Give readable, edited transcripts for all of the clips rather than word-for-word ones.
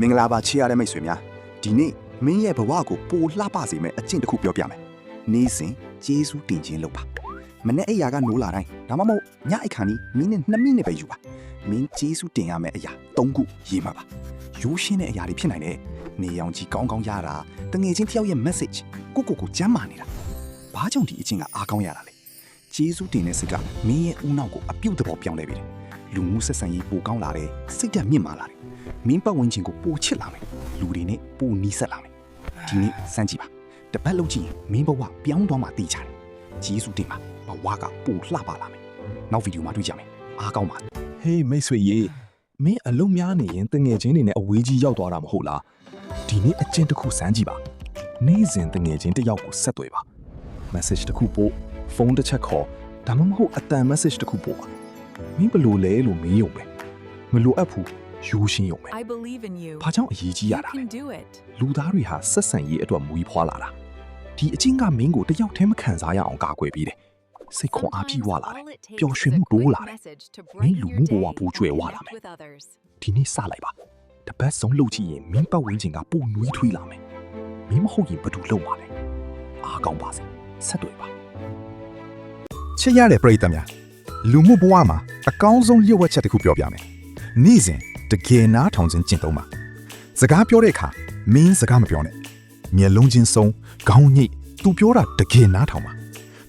မင်္ဂလာပါချစ်ရတဲ့မိတ်ဆွေများဒီနေ့မင်းရဲ့ဘဝကိုပိုလှပစေမယ့်အကျင့်တစ်ခုပြောပြမယ်နေ့စဉ်ကျေးဇူးတင်ခြင်းလုပ်ပါမနေ့အိယာကနိုးလာတိုင်းဒါမှမဟုတ်ညအိတ်ခါနီးမိနစ်2မိနစ်ပဲယူပါမင်းကျေးဇူးတင်ရမယ့်အရာ3ခုရေးမှာပါရိုးရှင်းတဲ့အရာတွေဖြစ်နိုင်တယ်နေရောင်ကြီးကောင်းကောင်းရတာတငယ်ချင်းတယောက်ရဲ့ message ကိုကျမ်းမာနေတာဘာကြောင့်ဒီအကျင့်ကအားကောင်းရတာလဲကျေးဇူးတင်တဲ့စိတ်ကမင်းရဲ့ဦးနှောက်ကိုအပြုတ်တော်ပြောင်းလဲပြီလူမှုဆက်ဆံရေးပိုကောင်းလာတယ်စိတ်ဓာတ်မြင့်မာလာတယ်မင်းပတ်ဝန်းကျင်ကိုပိုချစ်လာမယ်လူတွေနဲ့ပိုနီးစပ်လာမယ်ဒီနေ့စမ်းကြည့်ပါတပတ်လုံးကြည့်ရင်မင်းဘဝပြောင်းသွားမှသိချတယ်ကျေးဇူးတင်ပါဘဝကပိုလှပလာမယ်နောက်ဗီဒီယိုမှာတွေ့ကြမယ်အားကောင်းပါဟေးမိတ်ဆွေရေမင်းအလုံးများနေရင်တငယ်ချင်းတွေနဲ့အဝေးကြီးရောက်သွားတာမဟုတ်လားဒီနေ့အကျင့်တစ်ခုစမ်းကြည့်ပါနေ့စဉ်တငယ်ချင်းတစ်ယောက်ကိုဆက်သွယ်ပါ message တစ်ခုပို့ဖုန်းတစ်ချက်ခေါ်ဒါမှမဟုတ်အတန် message တစ်ခုပို့ပါမင်းဘယ်လိုလဲလို့မေးရုံပဲမလိုအပ်ဘူးရိုးရှင်းရုံပဲဘာကြောင့်အရေးကြီးရတာလဲလူသားတွေဟာဆက်ဆံရေးအတွက်မွေးဖွားလာတာဒီအချင်းကမင်းကိုတယောက်တည်းမခံစားရအောင်ကာကွယ်ပေးတယ်စိတ်ခွန်အားပြေဝလာတယ်ပျော်ရွှင်မှုတိုးလာတယ်မင်းလူမှုဘဝပူကျွဲဝလာမယ်ဒီနေ့စလိုက်ပါတပတ်ဆုံးလှုပ်ကြည့်ရင်မင်းပတ်ဝန်းကျင်ကပိုနွေးထွေးလာမယ်မင်းမဟုတ်ရင်ဘယ်သူလုပ်မှာလဲအားကောင်းပါစေဆက်တွေ့ပါချစ်ရတဲ့ပရိသတ်များလူမှုဘဝမှာအကောင်းဆုံးလျှို့ဝှက်ချက်တစ်ခုပြောပြမယ်နေ့စဉ်တကယ်နားထောင်ခြင်းကျင့်သုံးပါစကားပြောတဲ့အခါမင်းစကားမပြောနဲ့မျက်လုံးချင်းစုံခေါင်းညိတ်သူပြောတာတကယ်နားထောင်ပါ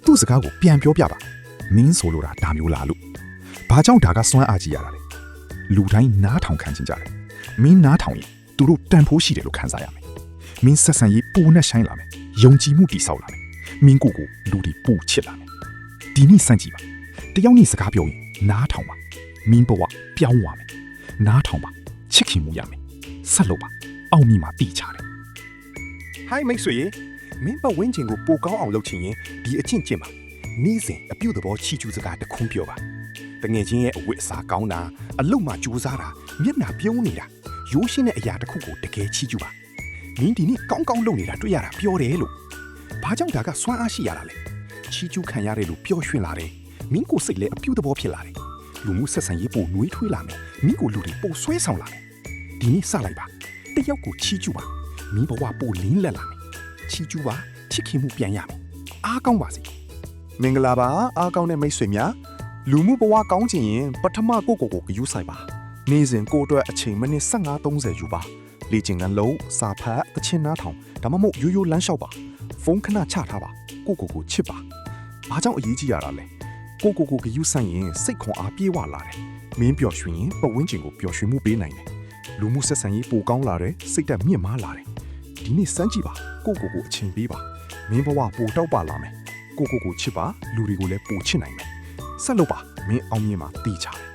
သူ့စကားကိုပြန်ပြောပြပါမင်းဆိုလိုတာဒါမျိုးလားလို့ဘာကြောင့်ဒါကစွမ်းအားကြီးရတာလဲလူတိုင်းနားထောင်ခံခြင်းကြတယ်မင်းနားထောင်ရင်သူတို့တန်ဖိုးရှိတယ်လို့ခံစားရမယ်မင်းဆက်ဆံရေးပိုနဲ့ဆိုင်လာမယ်ယုံကြည်မှုတည်ဆောက်လာမယ်မင်းကိုလူတွေပိုချစ်လာမယ်ဒီနေ့စမ်းကြည့်ပါတယောက်နေ့စကားပြောရင်နားထောင်ပါမင်းဘဝပြောင်းသွားမယ်နားထောင်ပါချစ်ခင်မှုရမယ်ဆက်လုပ်ပါအောင်မြင်မှာတည်ချတယ်ဟိုင်းမိတ်ဆွေရေမင်းဘဝင်းချင်ကိုပိုကောင်းအောင်လုပ်ချင်ရင်ဒီအချင်းချင်းပါနေ့စဉ်အပြုတ်သဘောချီကျူးစကားတခွန်းပြောပါတငယ်ချင်းရဲ့အဝတ်အစားကောင်းတာအလုပ်မှာကြိုးစားတာမျက်နှာပြုံးနေတာရိုးရှင်းတဲ့အရာတစ်ခုကိုတကယ်ချီကျူးပါမင်းဒီနေ့ကောင်းကောင်းလုပ်နေတာတွေ့ရတာပြောတယ်လို့ဘာကြောင့်ဒါကစွမ်းအားရှိရတာလဲချီကျူးခံရတယ်လို့ပျော်ရွှင်လာတယ်မင်းကိုစိတ်လည်းအပြုတ်သဘောဖြစ်လာတယ်လူမှုဆက်ဆံရေးပိုနှွေးထွေးလာမယ်မင်းကိုလူတွေပိုဆွဲဆောင်လာမယ်ဒီနေ့စလိုက်ပါတယောက်ကိုချီကျူးပါမင်းဘဝပိုလင်းလက်လာမယ်ချီကျူးပါချစ်ခင်မှုပြန်ရမယ်အားကောင်းပါစေမင်္ဂလာပါအားကောင်းတဲ့မိတ်ဆွေများလူမှုဘဝကောင်းချင်ရင်ပထမကိုယူဆိုင်ပါနေ့စဉ်ကိုအတွက်အချိန်မိနစ်15-30ယူပါလေ့ကျင့်ခန်းလုပ်စာဖတ်တခြင်းနားထောင်ဒါမှမဟုတ်ရိုးရိုးလမ်းလျှောက်ပါဖုန်းခဏချထားပါကိုချစ်ပါဘာကြောင့်အရေးကြီးရတာလဲကိုယူဆိုင်ရင်စိတ်ခွန်အားပြေဝလာတယ်မင်းပျော်ရွှင်ရင်ပတ်ဝန်းကျင်ကိုပျော်ရွှင်မှုပေးနိုင်တယ်လူမှုဆက်ဆံရေးပိုကောင်းလာတယ်စိတ်ဓာတ်မြင့်မားလာတယ်ဒီနေ့စမ်းကြည့်ပါကိုအချိန်ပေးပါမင်းဘဝပိုတောက်ပါလာမယ်ကိုချစ်ပါလူတွေကိုလည်းပိုချစ်နိုင်မယ်ဆက်လုပ်ပါမင်းအောင်မြင်မှာတည်ချတယ်